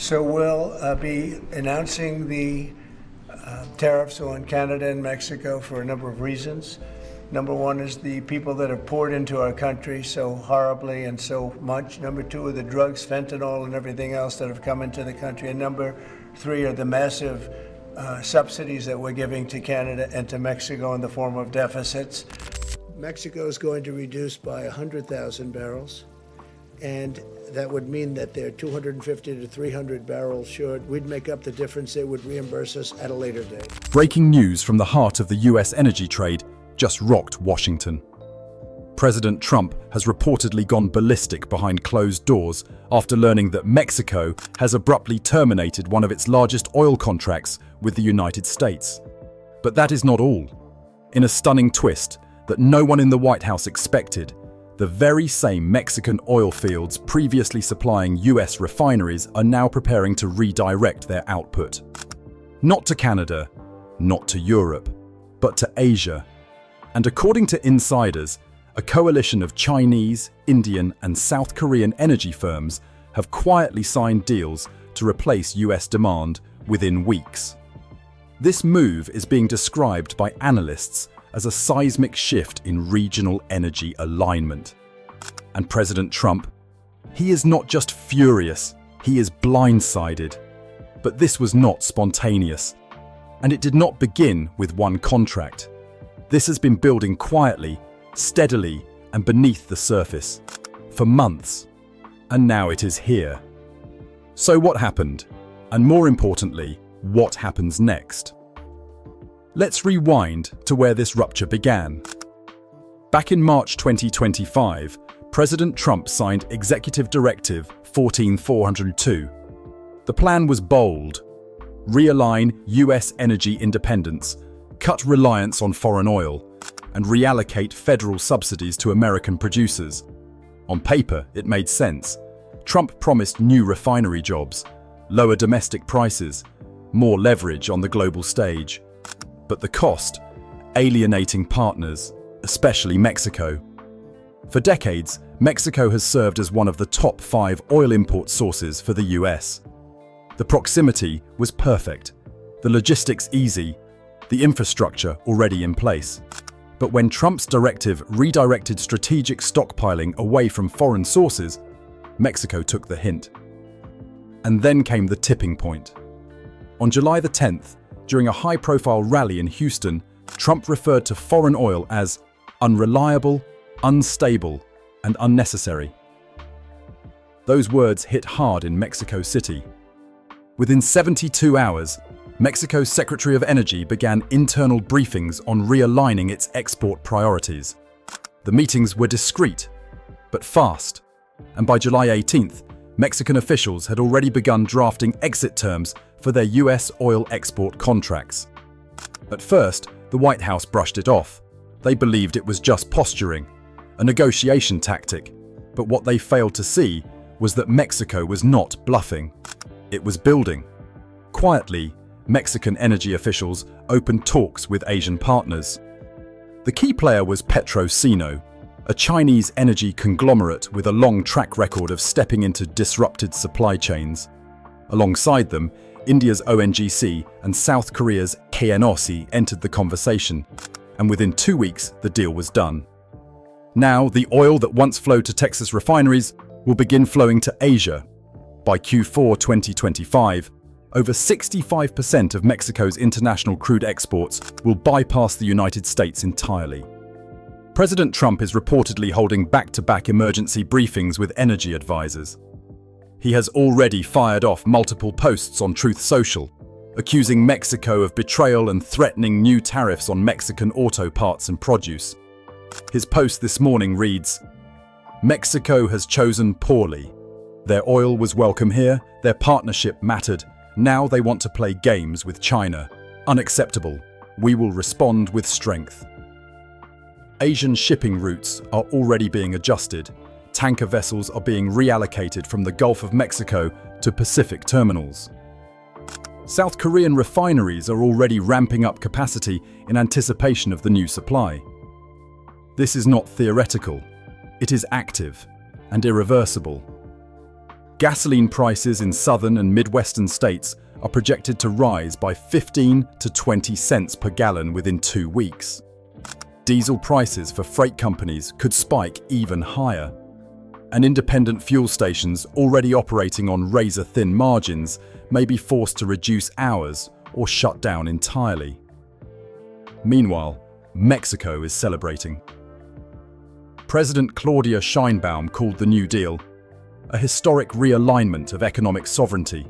So we'll be announcing the tariffs on Canada and Mexico for a number of reasons. Number one is the people that have poured into our country so horribly and so much. Number two are the drugs, fentanyl, and everything else that have come into the country. And number three are the massive subsidies that we're giving to Canada and to Mexico in the form of deficits. Mexico is going to reduce by 100,000 barrels, and that would mean that they're 250 to 300 barrels short. We'd make up the difference. They would reimburse us at a later date. Breaking news from the heart of the U.S. energy trade just rocked Washington. President Trump has reportedly gone ballistic behind closed doors after learning that Mexico has abruptly terminated one of its largest oil contracts with the United States. But that is not all. In a stunning twist that no one in the White House expected, the very same Mexican oil fields previously supplying U.S. refineries are now preparing to redirect their output. Not to Canada, not to Europe, but to Asia. And according to insiders, a coalition of Chinese, Indian, and South Korean energy firms have quietly signed deals to replace U.S. demand within weeks. This move is being described by analysts as a seismic shift in regional energy alignment. And President Trump, he is not just furious, he is blindsided. But this was not spontaneous, and it did not begin with one contract. This has been building quietly, steadily, and beneath the surface for months, and now it is here. So what happened? And more importantly, what happens next? Let's rewind to where this rupture began. Back in March 2025, President Trump signed Executive Directive 14402. The plan was bold: realign U.S. energy independence, cut reliance on foreign oil, and reallocate federal subsidies to American producers. On paper, it made sense. Trump promised new refinery jobs, lower domestic prices, more leverage on the global stage. But the cost? Alienating partners, especially Mexico. For decades, Mexico has served as one of the top 5 oil import sources for the US. The proximity was perfect, the logistics easy, the infrastructure already in place. But when Trump's directive redirected strategic stockpiling away from foreign sources, Mexico took the hint. And then came the tipping point. On July the 10th, during a high-profile rally in Houston, Trump referred to foreign oil as unreliable, unstable, and unnecessary. Those words hit hard in Mexico City. Within 72 hours, Mexico's Secretary of Energy began internal briefings on realigning its export priorities. The meetings were discreet, but fast, and by July 18th, Mexican officials had already begun drafting exit terms for their U.S. oil export contracts. At first, the White House brushed it off. They believed it was just posturing, a negotiation tactic. But what they failed to see was that Mexico was not bluffing. It was building. Quietly, Mexican energy officials opened talks with Asian partners. The key player was Petrocino, a Chinese energy conglomerate with a long track record of stepping into disrupted supply chains. Alongside them, India's ONGC and South Korea's KNOC entered the conversation, and within 2 weeks the deal was done. Now, the oil that once flowed to Texas refineries will begin flowing to Asia. By Q4 2025, over 65% of Mexico's international crude exports will bypass the United States entirely. President Trump is reportedly holding back-to-back emergency briefings with energy advisors. He has already fired off multiple posts on Truth Social, accusing Mexico of betrayal and threatening new tariffs on Mexican auto parts and produce. His post this morning reads, "Mexico has chosen poorly. Their oil was welcome here, their partnership mattered. Now they want to play games with China. Unacceptable. We will respond with strength." Asian shipping routes are already being adjusted. Tanker vessels are being reallocated from the Gulf of Mexico to Pacific terminals. South Korean refineries are already ramping up capacity in anticipation of the new supply. This is not theoretical. It is active and irreversible. Gasoline prices in southern and midwestern states are projected to rise by 15 to 20 cents per gallon within 2 weeks. Diesel prices for freight companies could spike even higher. And independent fuel stations already operating on razor-thin margins may be forced to reduce hours or shut down entirely. Meanwhile, Mexico is celebrating. President Claudia Sheinbaum called the New Deal a historic realignment of economic sovereignty.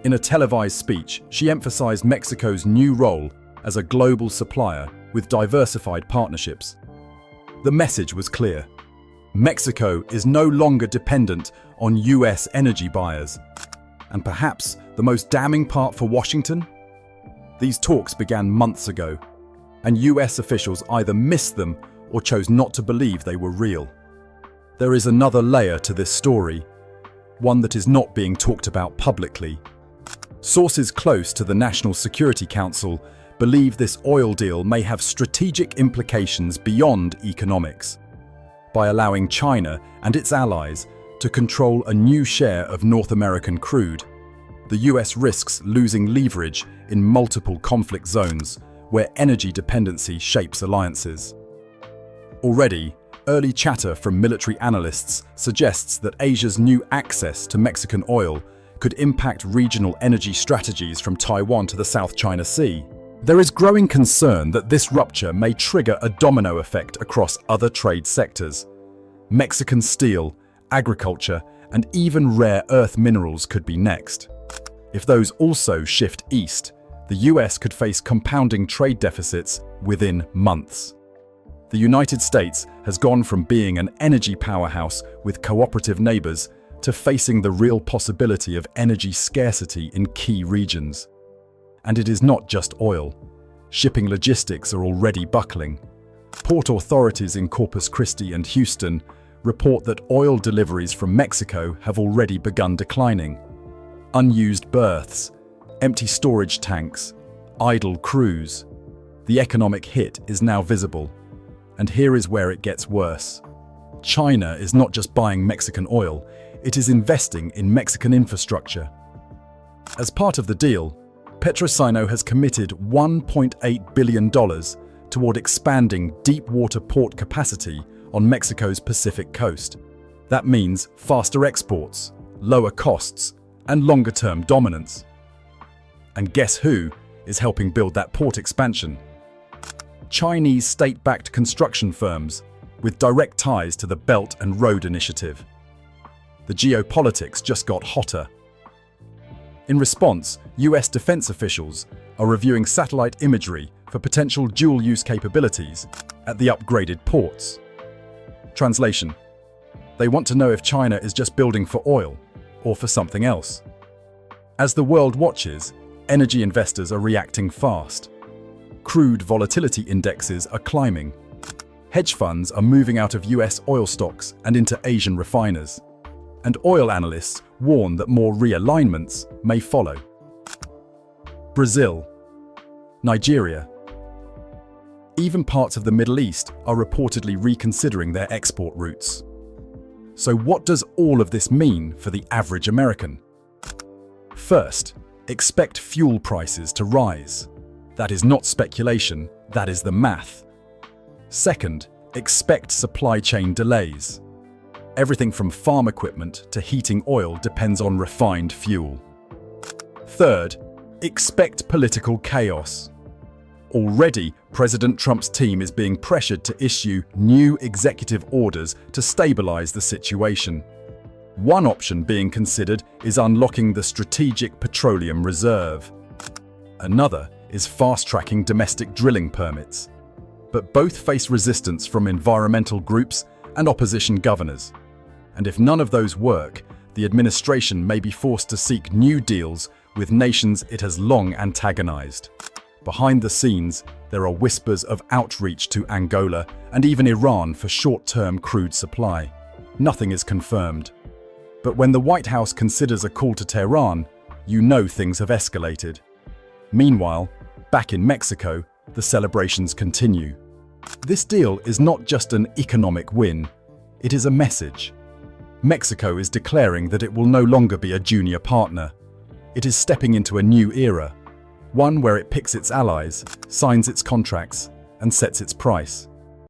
In a televised speech, she emphasized Mexico's new role as a global supplier with diversified partnerships. The message was clear. Mexico is no longer dependent on U.S. energy buyers. And perhaps the most damning part for Washington? These talks began months ago, and U.S. officials either missed them or chose not to believe they were real. There is another layer to this story, one that is not being talked about publicly. Sources close to the National Security Council believe this oil deal may have strategic implications beyond economics. By allowing China and its allies to control a new share of North American crude, the US risks losing leverage in multiple conflict zones where energy dependency shapes alliances. Already, early chatter from military analysts suggests that Asia's new access to Mexican oil could impact regional energy strategies from Taiwan to the South China Sea. There is growing concern that this rupture may trigger a domino effect across other trade sectors. Mexican steel, agriculture, and even rare earth minerals could be next. If those also shift east, the US could face compounding trade deficits within months. The United States has gone from being an energy powerhouse with cooperative neighbors to facing the real possibility of energy scarcity in key regions. And it is not just oil. Shipping logistics are already buckling. Port authorities in Corpus Christi and Houston report that oil deliveries from Mexico have already begun declining. Unused berths, empty storage tanks, idle crews. The economic hit is now visible. And here is where it gets worse. China is not just buying Mexican oil, it is investing in Mexican infrastructure. As part of the deal, Petrosino has committed $1.8 billion toward expanding deep-water port capacity on Mexico's Pacific coast. That means faster exports, lower costs, and longer-term dominance. And guess who is helping build that port expansion? Chinese state-backed construction firms with direct ties to the Belt and Road Initiative. The geopolitics just got hotter. In response, US defense officials are reviewing satellite imagery for potential dual-use capabilities at the upgraded ports. Translation: they want to know if China is just building for oil or for something else. As the world watches, energy investors are reacting fast. Crude volatility indexes are climbing. Hedge funds are moving out of US oil stocks and into Asian refiners. And oil analysts warn that more realignments may follow. Brazil, Nigeria. Even parts of the Middle East are reportedly reconsidering their export routes. So what does all of this mean for the average American? First, expect fuel prices to rise. That is not speculation, that is the math. Second, expect supply chain delays. Everything from farm equipment to heating oil depends on refined fuel. Third, expect political chaos. Already, President Trump's team is being pressured to issue new executive orders to stabilize the situation. One option being considered is unlocking the Strategic Petroleum Reserve. Another is fast-tracking domestic drilling permits. But both face resistance from environmental groups and opposition governors. And if none of those work, the administration may be forced to seek new deals with nations it has long antagonized. Behind the scenes, there are whispers of outreach to Angola and even Iran for short-term crude supply. Nothing is confirmed. But when the White House considers a call to Tehran, you know things have escalated. Meanwhile, back in Mexico, the celebrations continue. This deal is not just an economic win, it is a message. Mexico is declaring that it will no longer be a junior partner. It is stepping into a new era, one where it picks its allies, signs its contracts, and sets its price.